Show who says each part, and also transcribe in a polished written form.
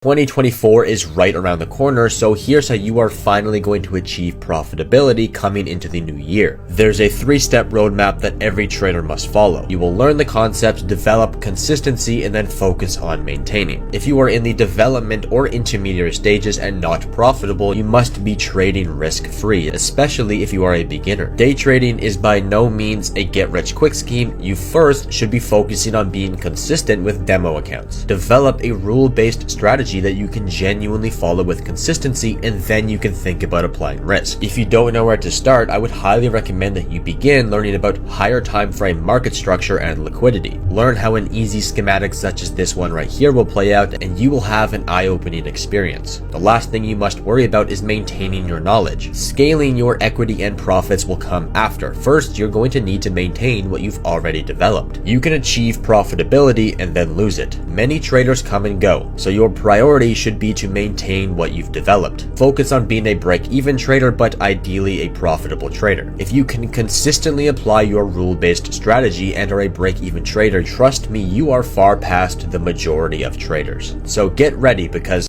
Speaker 1: 2024 is right around the corner, so here's how you are finally going to achieve profitability coming into the new year. There's a 3-step roadmap that every trader must follow. You will learn the concepts, develop consistency, and then focus on maintaining. If you are in the development or intermediate stages and not profitable, you must be trading risk-free, especially if you are a beginner. Day trading is by no means a get-rich-quick scheme. You first should be focusing on being consistent with demo accounts. Develop a rule-based strategy that you can genuinely follow with consistency, and then you can think about applying risk. If you don't know where to start, I would highly recommend that you begin learning about higher time frame market structure and liquidity. Learn how an easy schematic such as this one right here will play out, and you will have an eye-opening experience. The last thing you must worry about is maintaining your knowledge. Scaling your equity and profits will come after. First, you're going to need to maintain what you've already developed. You can achieve profitability and then lose it. Many traders come and go, so your priority should be to maintain what you've developed. Focus on being a break-even trader, but ideally a profitable trader. If you can consistently apply your rule-based strategy and are a break-even trader, trust me, you are far past the majority of traders. So get ready, because